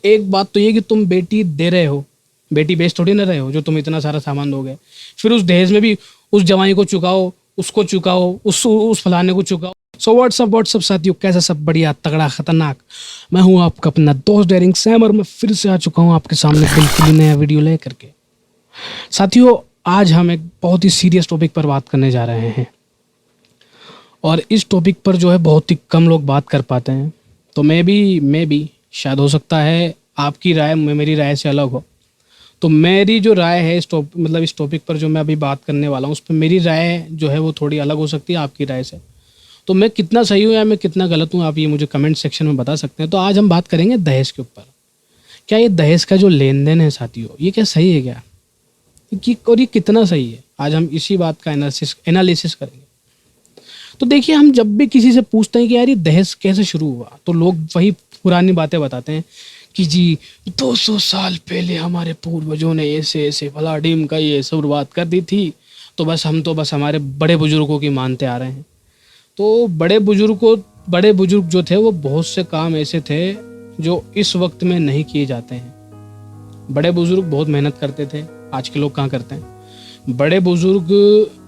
एक बात तो ये कि तुम बेटी दे रहे हो, बेटी बेच थोड़ी ना रहे हो जो तुम इतना सारा सामान दोगे। फिर उस दहेज में भी उस जवाई को चुकाओ, उसको चुकाओ, उस फलाने को चुकाओ। सो व्हाट्सअप साथियों, कैसा सब बढ़िया तगड़ा खतरनाक। मैं हूँ आपका अपना दोस्त डेयरिंग सैम और मैं फिर से आ चुका हूँ आपके सामने बिल्कुल ही नया वीडियो लेकर के। साथियों, आज हम एक बहुत ही सीरियस टॉपिक पर बात करने जा रहे हैं और इस टॉपिक पर जो है बहुत ही कम लोग बात कर पाते हैं। तो मैं भी शायद हो सकता है आपकी राय मेरी राय से अलग हो। तो मेरी जो राय है इस टॉपिक पर जो मैं अभी बात करने वाला हूँ उस पर मेरी राय जो है वो थोड़ी अलग हो सकती है आपकी राय से। तो मैं कितना सही हूँ या मैं कितना गलत हूँ आप ये मुझे कमेंट सेक्शन में बता सकते हैं। तो आज हम बात करेंगे दहेज के ऊपर। क्या ये दहेज का जो लेन देन है साथियों, ये क्या सही है क्या, और ये कितना सही है, आज हम इसी बात का एनालिसिस करेंगे। तो देखिए, हम जब भी किसी से पूछते हैं कि यार ये दहेज कैसे शुरू हुआ, तो लोग वही पुरानी बातें बताते हैं कि जी 200 साल पहले हमारे पूर्वजों ने ऐसे ऐसे फला डीम का ये शुरुआत कर दी थी। तो बस हमारे बड़े बुजुर्गों की मानते आ रहे हैं। तो बड़े बुजुर्ग जो थे वो बहुत से काम ऐसे थे जो इस वक्त में नहीं किए जाते हैं। बड़े बुजुर्ग बहुत मेहनत करते थे, आज के लोग कहाँ करते हैं। बड़े बुजुर्ग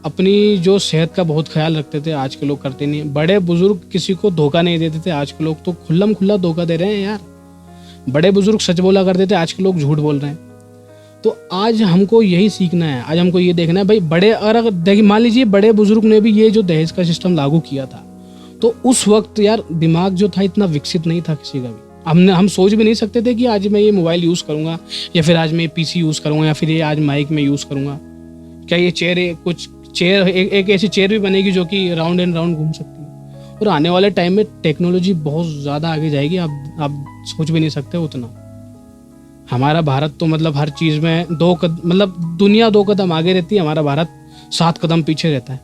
अपनी जो सेहत का बहुत ख्याल रखते थे, आज के लोग करते नहीं। बड़े बुजुर्ग किसी को धोखा नहीं देते थे, आज के लोग तो खुल्लम खुल्ला धोखा दे रहे हैं यार। बड़े बुजुर्ग सच बोला करते थे, आज के लोग झूठ बोल रहे हैं। तो आज हमको यही सीखना है, आज हमको ये देखना है भाई बड़े, और अगर देखिए मान लीजिए बड़े बुजुर्ग ने भी ये जो दहेज का सिस्टम लागू किया था, तो उस वक्त यार दिमाग जो था इतना विकसित नहीं था किसी का भी। हम सोच भी नहीं सकते थे कि आज मैं ये मोबाइल यूज़ करूँगा, या फिर आज मैं पीसी यूज़ करूँगा, या फिर ये आज माइक में यूज़ करूँगा। क्या ये चेयर एक ऐसी चेयर भी बनेगी जो कि राउंड एंड राउंड घूम सकती है। और आने वाले टाइम में टेक्नोलॉजी बहुत ज़्यादा आगे जाएगी, आप सोच भी नहीं सकते उतना। हमारा भारत तो मतलब हर चीज़ में दुनिया 2 कदम आगे रहती है, हमारा भारत 7 कदम पीछे रहता है,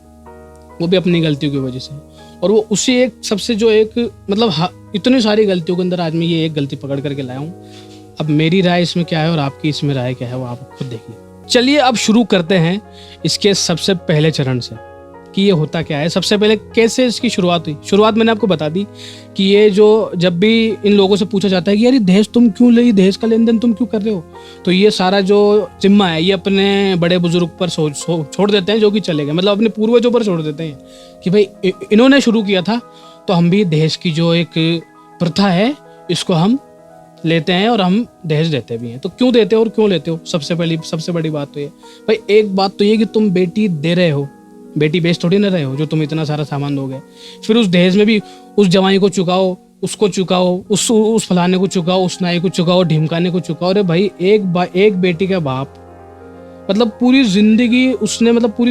वो भी अपनी गलतियों की वजह से। और वो उसी एक सबसे जो एक इतनी सारी गलतियों के अंदर आज मैं ये एक गलती पकड़ करके लाया हूँ। अब मेरी राय इसमें क्या है और आपकी इसमें राय क्या है वो आप खुद देखिए। चलिए अब शुरू करते हैं इसके सबसे पहले चरण से कि ये होता क्या है। सबसे पहले कैसे इसकी शुरुआत हुई। शुरुआत मैंने आपको बता दी कि ये जो जब भी इन लोगों से पूछा जाता है कि यार ये दहेज तुम क्यों ले, दहेज का लेन देन तुम क्यों कर रहे हो, तो ये सारा जो जिम्मा है ये अपने बड़े बुजुर्ग पर छोड़ देते हैं, जो कि चले गए, मतलब अपने पूर्वजों पर छोड़ देते हैं कि भाई इन्होंने शुरू किया था तो हम भी दहेज की जो एक प्रथा है इसको हम लेते हैं और हम दहेज देते भी हैं। तो क्यों देते हो और क्यों लेते हो, सबसे बड़ी बात तो ये भाई, एक बात तो ये कि तुम बेटी दे रहे हो, बेटी बेच थोड़ी ना रहे हो जो तुम इतना सारा सामान दोगे। फिर उस दहेज में भी उस जवाई को चुकाओ, उसको चुकाओ, उस फलाने को चुकाओ, उस नाई को चुकाओ, ढिमकाने को चुकाओ। अरे भाई एक बेटी का बाप पूरी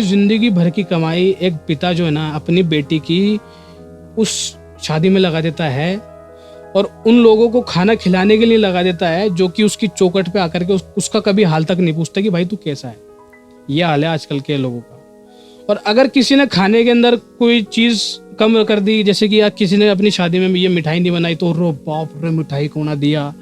जिंदगी भर की कमाई एक पिता जो है ना अपनी बेटी की उस शादी में लगा देता है और उन लोगों को खाना खिलाने के लिए लगा देता है जो कि उसकी चौखट पे आकर के उसका कभी हाल तक नहीं पूछता कि भाई तू कैसा है। ये हाल है आजकल के लोगों का। और अगर किसी ने खाने के अंदर कोई चीज़ कम कर दी, जैसे कि यार किसी ने अपनी शादी में ये मिठाई नहीं बनाई तो रो बाप रे मिठाई को ना दिया,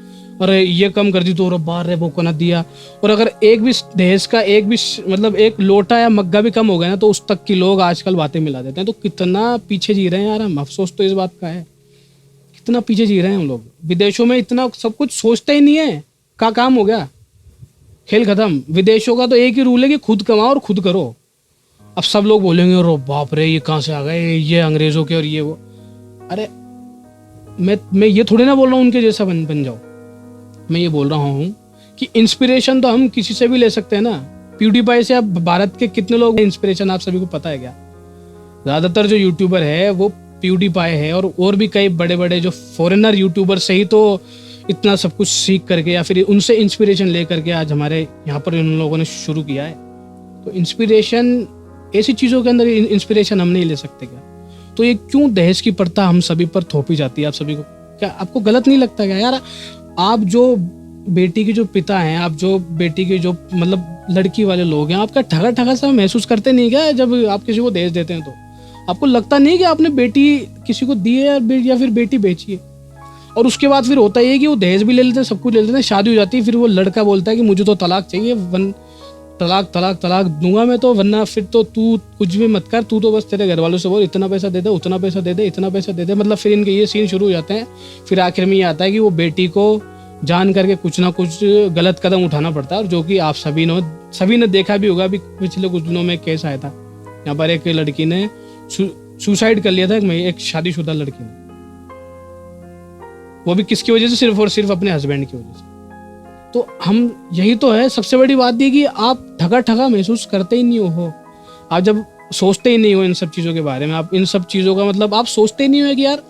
और ये कम कर दी तो रो बार रे वो को ना दिया। और अगर एक भी दहेज का एक लोटा या मग्गा भी कम हो गया ना तो उस तक की लोग आजकल बातें मिला देते हैं। तो कितना पीछे जी रहे हैं यार हम, अफसोस तो इस बात का है, कितना पीछे जी रहे हैं हम लोग। विदेशों में इतना सब कुछ सोचते ही नहीं है, का काम हो गया, खेल खत्म। विदेशों का तो एक ही रूल है कि खुद कमाओ और खुद करो। अब सब लोग बोलेंगे और बाप रे ये कहाँ से आ गए, ये अंग्रेजों के और ये वो। अरे मैं ये थोड़ी ना बोल रहा हूँ उनके जैसा बन जाओ। मैं ये बोल रहा हूँ कि इंस्पिरेशन तो हम किसी से भी ले सकते हैं ना। प्यूडीपाई से अब भारत के कितने लोग इंस्पिरेशन आप सभी को पता है क्या। ज़्यादातर जो यूट्यूबर है वो प्यूडीपाई है, और भी कई बड़े बड़े जो फॉरेनर यूट्यूबर से ही तो इतना सब कुछ सीख करके या फिर उनसे इंस्पिरेशन ले करके आज हमारे यहाँ पर उन लोगों ने शुरू किया है। तो इंस्पिरेशन ऐसी चीज़ों के अंदर इंस्पिरेशन हम नहीं ले सकते क्या। तो ये क्यों दहेज की प्रथा हम सभी पर थोपी जाती है आप सभी को, क्या आपको गलत नहीं लगता क्या यार। आप जो बेटी के जो पिता हैं, आप जो बेटी के जो लड़की वाले लोग हैं, आपका ठगा ठगा सा महसूस करते नहीं क्या जब आप किसी को दहेज देते हैं। तो आपको लगता नहीं कि आपने बेटी किसी को दी है या फिर बेटी बेची है। और उसके बाद फिर होता है कि वो दहेज भी ले लेते हैं, सब कुछ ले लेते हैं, शादी हो जाती है, फिर वो लड़का बोलता है कि मुझे तो तलाक चाहिए, तलाक दूंगा मैं तो, वरना फिर तो तू कुछ भी मत कर, तू तो बस तेरे घर वालों से बोल इतना पैसा दे दे, उतना पैसा दे दे, इतना पैसा दे दे। फिर इनके ये सीन शुरू हो जाते हैं। फिर आखिर में ये आता है कि वो बेटी को जान करके कुछ ना कुछ गलत कदम उठाना पड़ता है, और जो कि आप सभी ने देखा भी होगा। अभी पिछले कुछ दिनों में एक केस आया था, यहाँ पर एक लड़की ने सुसाइड कर लिया था, एक शादीशुदा लड़की ने। वो भी किसकी वजह से? सिर्फ और सिर्फ अपने हस्बैंड की वजह से। तो हम यही तो है सबसे बड़ी बात, ये कि आप ठगा ठगा महसूस करते ही नहीं हो। आप जब सोचते ही नहीं हो इन सब चीज़ों के बारे में, आप इन सब चीज़ों का मतलब आप सोचते ही नहीं हो कि यार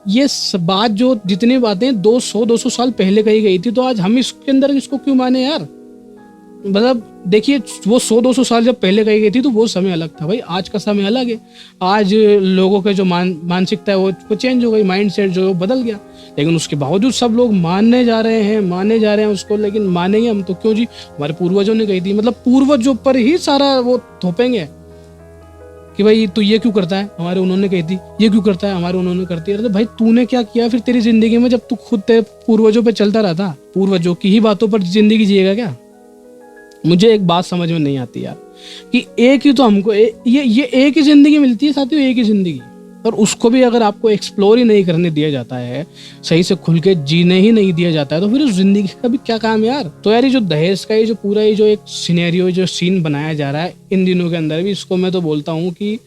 ये बात, जो जितनी बातें 200 साल पहले कही गई थी, तो आज हम इसके अंदर इसको क्यों माने यार? मतलब देखिए, वो 100-200 साल जब पहले कही गई थी तो वो समय अलग था भाई, आज का समय अलग है। आज लोगों के जो मानसिकता है वो चेंज हो गई, माइंड सेट जो बदल गया। लेकिन उसके बावजूद सब लोग मानने जा रहे हैं उसको। लेकिन मानेंगे हम तो क्यों जी? हमारे पूर्वजों ने कही थी, मतलब पूर्वजों पर ही सारा वो थोपेंगे कि भाई तू ये क्यों करता है, हमारे उन्होंने कही थी। ये क्यों करता है, हमारे उन्होंने करती है। अरे भाई तूने क्या किया फिर तेरी जिंदगी में, जब तू खुद तेरे पूर्वजों पे चलता रहा था? पूर्वजों की ही बातों पर जिंदगी जिएगा क्या? मुझे एक बात समझ में नहीं आती यार, कि एक ही तो हमको ये एक ही जिंदगी मिलती है साथियों, एक ही जिंदगी, और उसको भी अगर आपको एक्सप्लोर ही नहीं करने दिया जाता है, सही से खुल के जीने ही नहीं दिया जाता है, तो फिर उस जिंदगी का भी क्या काम यार? तो यार ये जो दहेज का ये जो पूरा ये जो एक सिनेरियो, जो सीन बनाया जा रहा है इन दिनों के अंदर भी, इसको मैं तो बोलता हूँ कि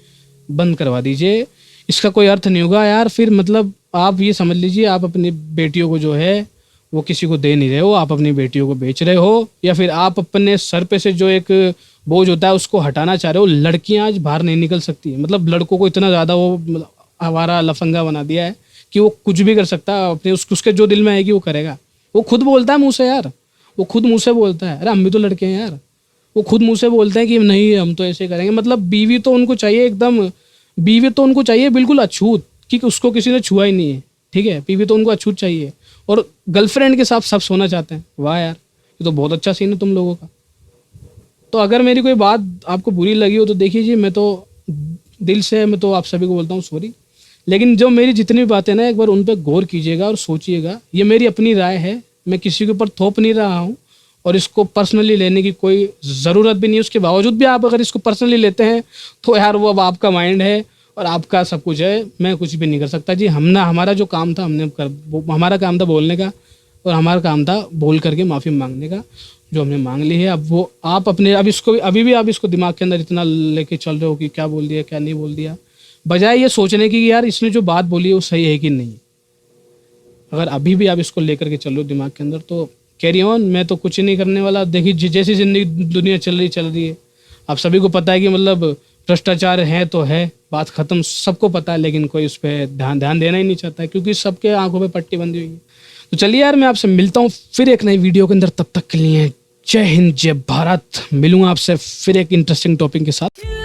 बंद करवा दीजिए। इसका कोई अर्थ नहीं होगा यार। फिर मतलब आप ये समझ लीजिए, आप अपनी बेटियों को जो है वो किसी को दे नहीं रहे हो, आप अपनी बेटियों को बेच रहे हो, या फिर आप अपने सर पे से जो एक बोझ होता है उसको हटाना चाह रहे हो। लड़कियां आज बाहर नहीं निकल सकती, मतलब लड़कों को इतना ज़्यादा वो आवारा लफंगा बना दिया है कि वो कुछ भी कर सकता है, अपने उसके जो दिल में आएगी वो करेगा। वो खुद बोलता है मुँह से यार, वो खुद मुँह से बोलता है, अरे हम भी तो लड़के हैं यार। वो खुद मुँह से बोलते हैं कि नहीं हम तो ऐसे करेंगे। मतलब बीवी तो उनको चाहिए एकदम, बीवी तो उनको चाहिए बिल्कुल अछूत, कि उसको किसी ने छुआ ही नहीं है, ठीक है? बीवी तो उनको अछूत चाहिए, और गर्लफ्रेंड के साथ सब सोना चाहते हैं। वाह यार, ये तो बहुत अच्छा सीन है तुम लोगों का। तो अगर मेरी कोई बात आपको बुरी लगी हो तो देखिए जी, मैं तो दिल से मैं तो आप सभी को बोलता हूँ सॉरी। लेकिन जो मेरी जितनी बातें ना, एक बार उन पर गौर कीजिएगा और सोचिएगा। ये मेरी अपनी राय है, मैं किसी के ऊपर थोप नहीं रहा हूँ, और इसको पर्सनली लेने की कोई ज़रूरत भी नहीं है। उसके बावजूद भी आप अगर इसको पर्सनली लेते हैं तो यार वो अब आपका माइंड है और आपका सब कुछ है, मैं कुछ भी नहीं कर सकता जी। हमारा जो काम था हमारा काम था बोलने का, और हमारा काम था बोल करके माफ़ी मांगने का, जो हमने मांग ली है। अब वो आप अपने अभी भी आप इसको दिमाग के अंदर इतना लेके चल रहे हो कि क्या बोल दिया क्या नहीं बोल दिया, बजाय ये सोचने की कि यार इसने जो बात बोली है वो सही है कि नहीं। अगर अभी भी आप इसको लेकर के चल रहे हो दिमाग के अंदर तो कैरी ऑन, मैं तो कुछ ही नहीं करने वाला। देखिए जैसी ज़िंदगी दुनिया चल रही है, आप सभी को पता है कि मतलब भ्रष्टाचार है तो है, बात ख़त्म, सबको पता है। लेकिन कोई उस पर ध्यान देना ही नहीं चाहता है, क्योंकि सबके आंखों पे पट्टी बंधी हुई है। तो चलिए यार, मैं आपसे मिलता हूँ फिर एक नई वीडियो के अंदर। तब तक के लिए जय हिंद, जय भारत। मिलूंगा आपसे फिर एक इंटरेस्टिंग टॉपिक के साथ।